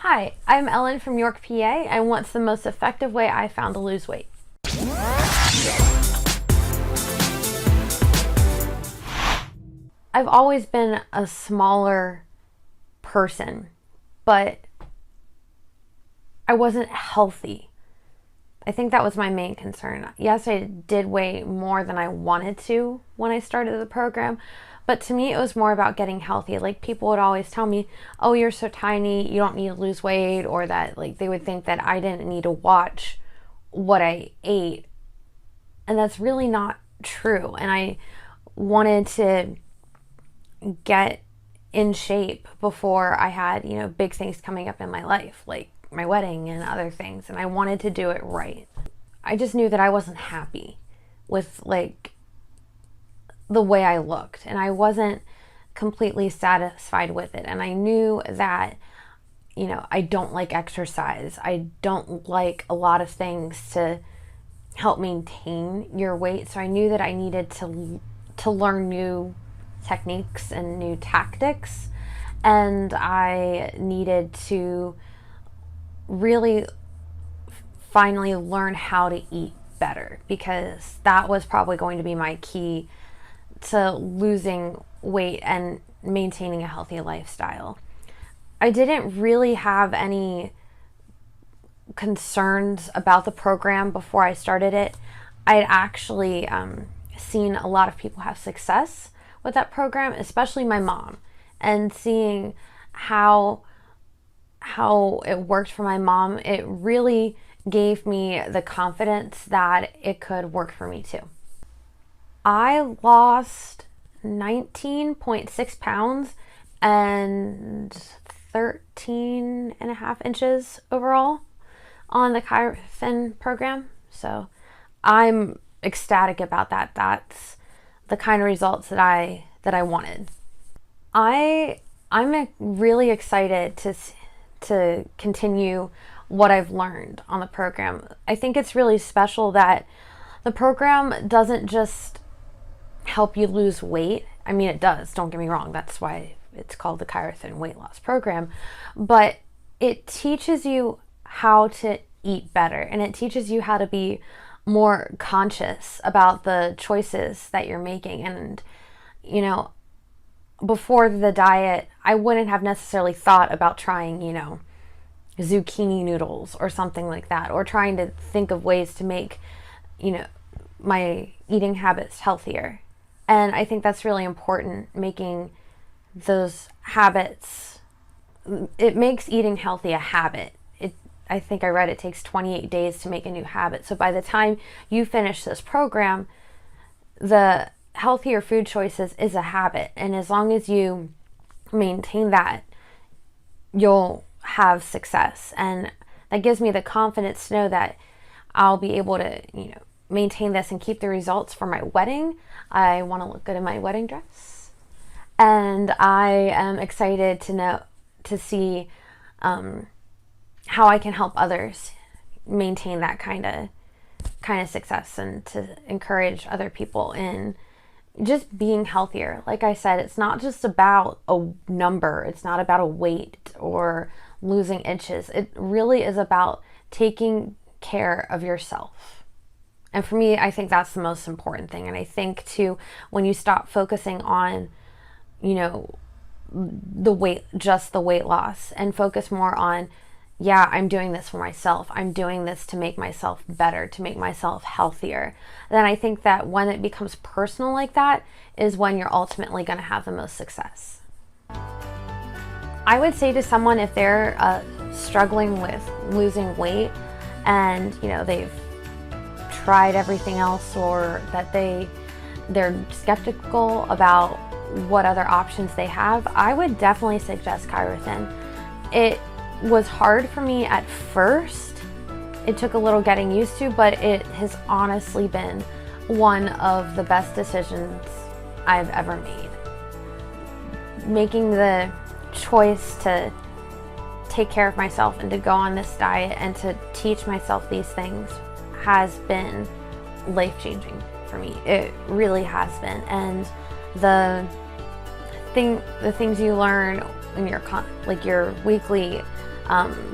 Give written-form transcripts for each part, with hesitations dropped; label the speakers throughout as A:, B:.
A: Hi, I'm Ellen from York, PA, and what's the most effective way I found to lose weight? I've always been a smaller person, but I wasn't healthy. I think that was my main concern. Yes, I did weigh more than I wanted to when I started the program, but to me it was more about getting healthy. Like, people would always tell me, oh, you're so tiny, you don't need to lose weight, or that, like, they would think that I didn't need to watch what I ate. And that's really not true. And I wanted to get in shape before I had, big things coming up in my life, like my wedding and other things, and I wanted to do it right. I just knew that I wasn't happy with, like, the way I looked, and I wasn't completely satisfied with it. And I knew that, I don't like exercise. I don't like a lot of things to help maintain your weight. So I knew that I needed to learn new techniques and new tactics, and I needed to really finally learn how to eat better, because that was probably going to be my key to losing weight and maintaining a healthy lifestyle. I didn't really have any concerns about the program before I started it. I'd actually seen a lot of people have success with that program, especially my mom, and seeing how it worked for my mom, it really gave me the confidence that it could work for me too. I lost 19.6 pounds and 13 and a half inches overall on the ChiroThin program. So I'm ecstatic about that. That's the kind of results that I wanted. I'm really excited to continue what I've learned on the program. I think it's really special that the program doesn't just help you lose weight. I mean, it does, don't get me wrong. That's why it's called the ChiroThin weight loss program. But it teaches you how to eat better, and it teaches you how to be more conscious about the choices that you're making. And, before the diet, I wouldn't have necessarily thought about trying, zucchini noodles or something like that, or trying to think of ways to make, my eating habits healthier. And I think that's really important, making those habits. It makes eating healthy a habit. I think I read it takes 28 days to make a new habit. So by the time you finish this program, the healthier food choices is a habit. And as long as you maintain that, you'll have success. And that gives me the confidence to know that I'll be able to, maintain this and keep the results for my wedding. I want to look good in my wedding dress. And I am excited to see how I can help others maintain that kind of success, and to encourage other people in just being healthier. Like I said, it's not just about a number. It's not about a weight or losing inches. It really is about taking care of yourself. And for me, I think that's the most important thing. And I think too, when you stop focusing on, the weight loss, and focus more on, yeah, I'm doing this for myself. I'm doing this to make myself better, to make myself healthier. Then I think that when it becomes personal like that is when you're ultimately going to have the most success. I would say to someone, if they're struggling with losing weight, and they've tried everything else, or that they're skeptical about what other options they have, I would definitely suggest ChiroThin. It was hard for me at first. It took a little getting used to, but it has honestly been one of the best decisions I've ever made. Making the choice to take care of myself and to go on this diet and to teach myself these things has been life-changing for me. It really has been. And the things you learn in your weekly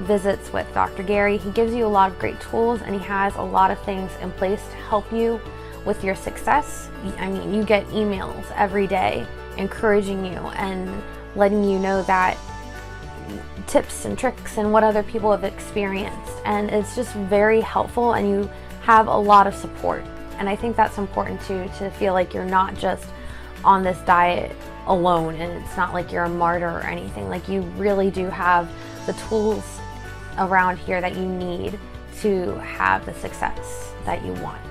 A: visits with Dr. Gary. He gives you a lot of great tools, and he has a lot of things in place to help you with your success. I mean, you get emails every day encouraging you and letting you know that tips and tricks and what other people have experienced, and it's just very helpful, and you have a lot of support. And I think that's important too, to feel like you're not just on this diet alone, and it's not like you're a martyr or anything. Like, you really do have the tools around here that you need to have the success that you want.